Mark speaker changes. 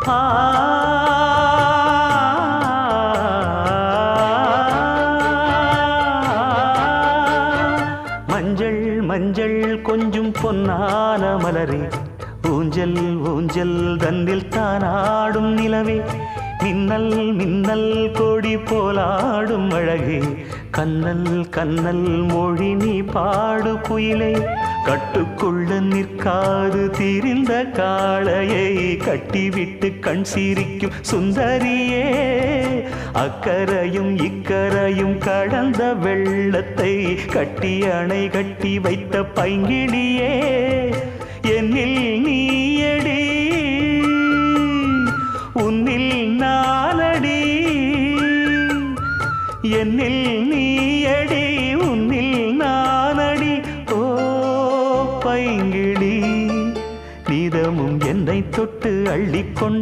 Speaker 1: ஆ மஞ்சள் மஞ்சள் கொஞ்சம் பொன்னான மலரே, ஊஞ்சல் ஊஞ்சல் தன்னில் தானாடும் நிலவே, மின்னல் மின்னல் கொடி போலாடும் அழகே, கண்ணல் கண்ணல் மொழி நீ பாடு குயிலே, கட்டுக்குள்ள நிற்காது திரிந்த காளையை கட்டிவிட்டு கண் சிரிக்கும் சுந்தரியே, அக்கரையும் இக்கரையும் கடந்த வெள்ளத்தை கட்டி அணை கட்டி வைத்த பைங்கிளியே, என்னில் நீயடி உன்னில் நானடி, என்னில் நீயடி உன்னில் நானடி. ஓ பைங்கிளி, நீதமும் என்னை தொட்டு அள்ளிக்கொண்டு